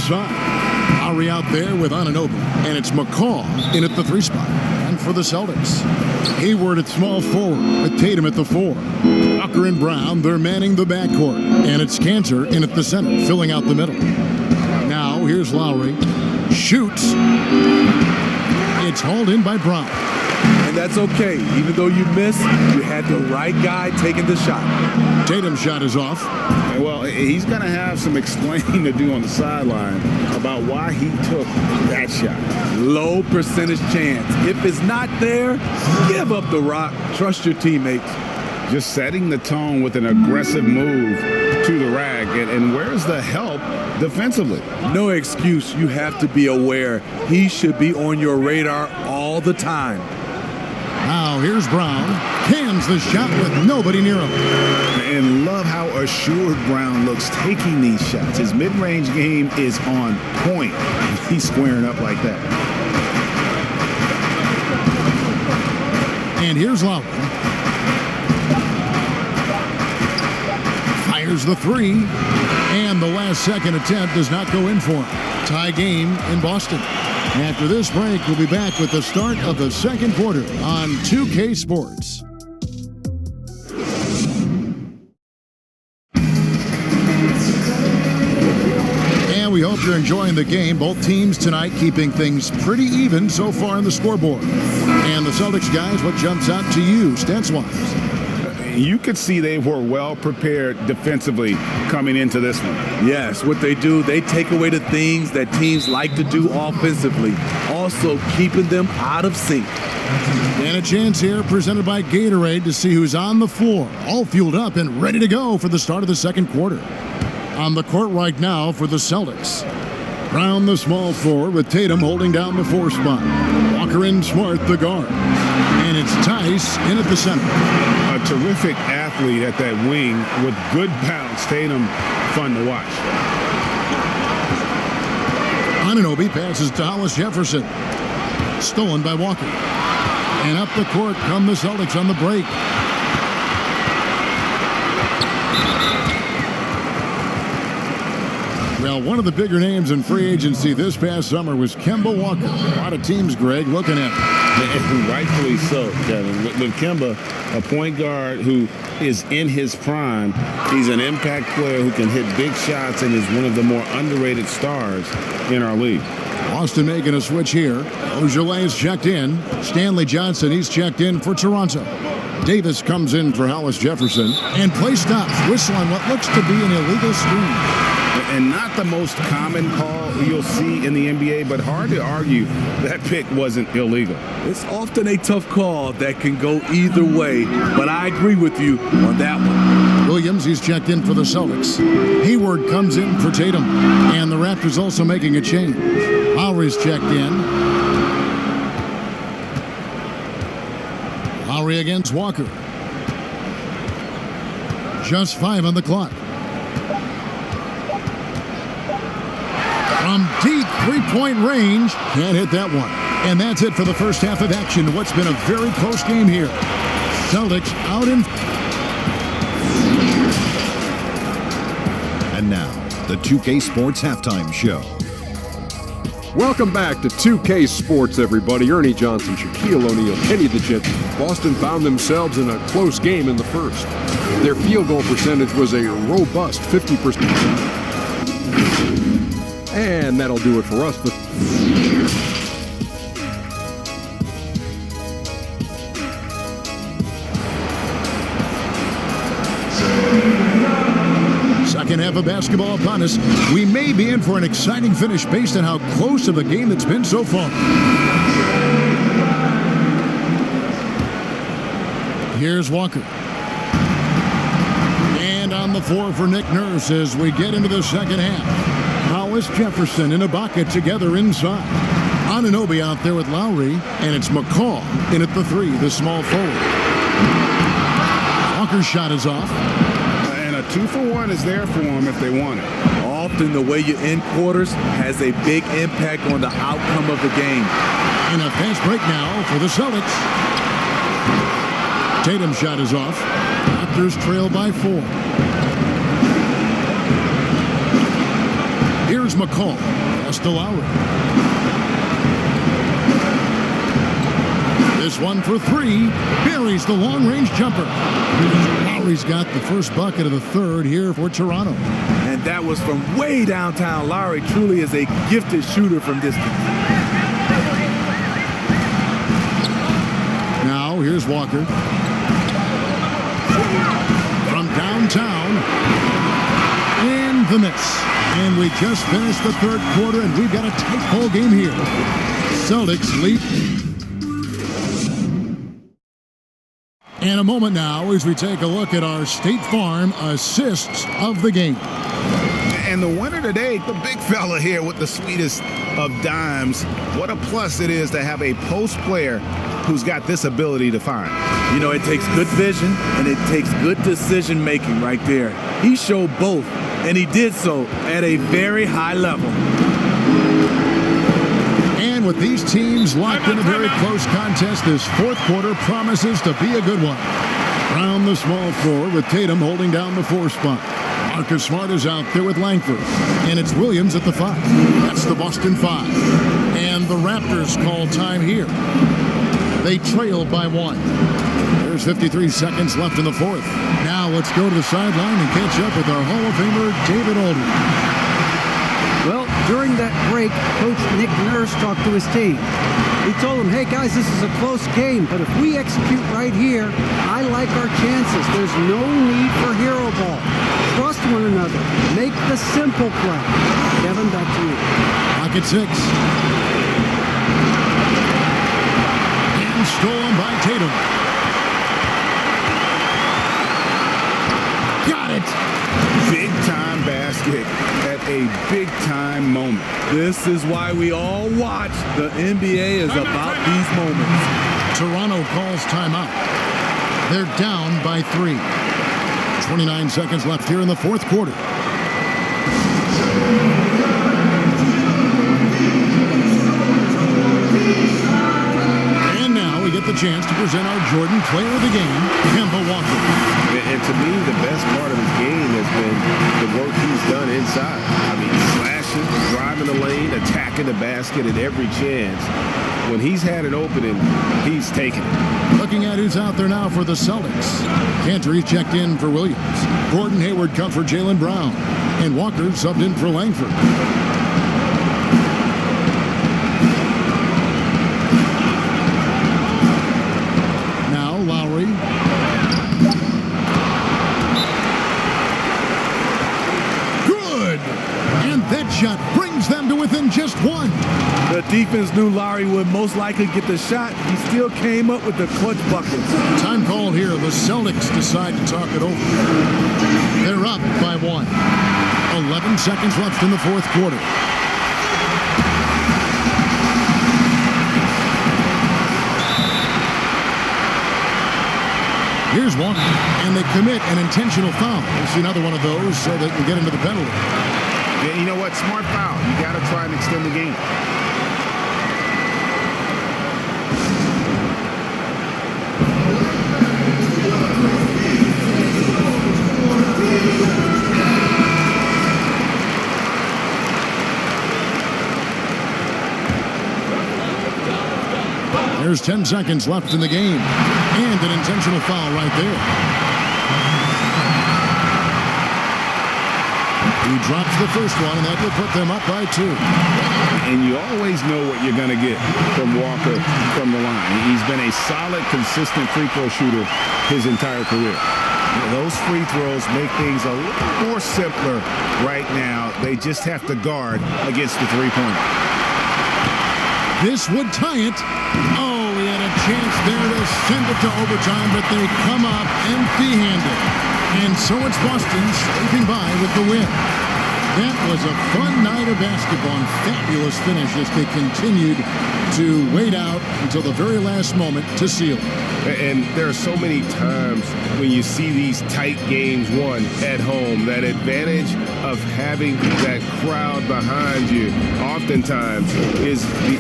inside. Lowry out there with Anunoby, and it's McCaw in at the 3 spot. And for the Celtics, Hayward at small forward with Tatum at the 4. Walker and Brown, they're manning the backcourt. And it's Cantor in at the center, filling out the middle. Now, here's Lowry. Shoots. It's hauled in by Brown. And that's okay. Even though you missed, you had the right guy taking the shot. Tatum's shot is off. Well, he's going to have some explaining to do on the sideline about why he took that shot. Low percentage chance. If it's not there, give up the rock. Trust your teammates. Just setting the tone with an aggressive move to the rack. And where's the help defensively? No excuse. You have to be aware. He should be on your radar all the time. Now here's Brown. Cans the shot with nobody near him. And love how assured Brown looks taking these shots. His mid-range game is on point. He's squaring up like that. And here's Lowry. Fires the 3. And the last second attempt does not go in for him. Tie game in Boston. After this break, we'll be back with the start of the second quarter on 2K Sports. And we hope you're enjoying the game. Both teams tonight keeping things pretty even so far on the scoreboard. And the Celtics guys, what jumps out to you stats-wise? You could see they were well prepared defensively coming into this one. Yes, what they do, they take away the things that teams like to do offensively, also keeping them out of sync. And a chance here presented by Gatorade to see who's on the floor, all fueled up and ready to go for the start of the second quarter. On the court right now for the Celtics. Brown the small forward with Tatum holding down the 4 spot. Walker and Smart the guard. And it's Tice in at the center. A terrific athlete at that wing with good bounce. Tatum, fun to watch. Anunoby passes to Hollis Jefferson. Stolen by Walker. And up the court come the Celtics on the break. Well, one of the bigger names in free agency this past summer was KEMBA Walker. A lot of teams, Greg, looking at him. And rightfully so, Kevin. With KEMBA, a point guard who is in his prime, he's an impact player who can hit big shots and is one of the more underrated stars in our league. Boston making a switch here. Ojeley's checked in. Stanley Johnson, he's checked in for Toronto. Davis comes in for Hollis Jefferson. And play stops. Whistle on what looks to be an illegal screen. And not the most common call you'll see in the NBA, but hard to argue that pick wasn't illegal. It's often a tough call that can go either way, but I agree with you on that one. Williams, he's checked in for the Celtics. Hayward comes in for Tatum. And the Raptors also making a change. Lowry's checked in. Lowry against Walker. Just 5 on the clock. From deep three-point range, can't hit that one. And that's it for the first half of action. What's been a very close game here. Celtics out in. And now, the 2K Sports Halftime Show. Welcome back to 2K Sports, everybody. Ernie Johnson, Shaquille O'Neal, Kenny the Jet. Boston found themselves in a close game in the first. Their field goal percentage was a robust 50%. And that'll do it for us. Second half of basketball upon us. We may be in for an exciting finish based on how close of a game it's been so far. Here's Walker. And on the floor for Nick Nurse as we get into the second half. Hollis Jefferson and Ibaka together inside. Anunoby out there with Lowry, and it's McCaw in at the 3, the small forward. Walker's shot is off. And a 2-for-1 is there for them if they want it. Often the way you end quarters has a big impact on the outcome of the game. And a fast break now for the Celtics. Tatum's shot is off. Raptors trail by 4. Here's Here's McCall. Pass to Lowry. This one for three. Buries the long-range jumper. Lowry's got the first bucket of the third here for Toronto. And that was from way downtown. Lowry truly is a gifted shooter from distance. Now, here's Walker. From downtown. And the miss. And we just finished the third quarter, and we've got a tight ball game here. Celtics lead. In a moment now, as we take a look at our State Farm assists of the game. And the winner today, the big fella here with the sweetest of dimes. What a plus it is to have a post player who's got this ability to find. You know, it takes good vision and it takes good decision making right there. He showed both, and he did so at a very high level. And with these teams locked in a very close contest, this fourth quarter promises to be a good one. Round the small floor with Tatum holding down the 4 spot. Marcus Smart is out there with Langford. And it's Williams at the 5. That's the Boston 5. And the Raptors call time here. They trail by 1. There's 53 seconds left in the fourth. Now let's go to the sideline and catch up with our Hall of Famer, David Aldridge. Well, during that break, Coach Nick Nurse talked to his team. He told them, hey guys, this is a close game, but if we execute right here, I like our chances. There's no need for hero ball. Trust one another. Make the simple play. Kevin, back to you. Clock at 6. And stolen by Tatum. Got it. Big time basket at a big time moment. This is why we all watch. The NBA is about these moments. Toronto calls timeout. They're down by 3. 29 seconds left here in the fourth quarter. And now we get the chance to present our Jordan Player of the Game, KEMBA Walker. And to me, the best part of his game has been the work he's done inside. I mean, slashing, driving the lane, attacking the basket at every chance. When he's had an opening, he's taken it. Looking at who's out there now for the Celtics. Cantor checked in for Williams. Gordon Hayward cut for Jaylen Brown. And Walker subbed in for Langford. Now Lowry. Good! And that shot brings them to within just 1. The defense knew Lowry would most likely get the shot. He still came up with the clutch bucket. Time called here. The Celtics decide to talk it over. They're up by 1. 11 seconds left in the fourth quarter. Here's Walker, and they commit an intentional foul. We'll see another one of those so they can get into the penalty. Yeah, you know what? Smart foul. You got to try and extend the game. There's 10 seconds left in the game. And an intentional foul right there. He drops the first one, and that will put them up by 2. And you always know what you're going to get from Walker from the line. He's been a solid, consistent free throw shooter his entire career. Those free throws make things a little more simpler right now. They just have to guard against the three-pointer. This would tie it. Oh, he had a chance there to send it to overtime, but they come up empty-handed. And so it's Boston scraping by with the win. That was a fun night of basketball and fabulous finish as they continued to wait out until the very last moment to seal it. And there are so many times when you see these tight games won at home, that advantage of having that crowd behind you oftentimes is the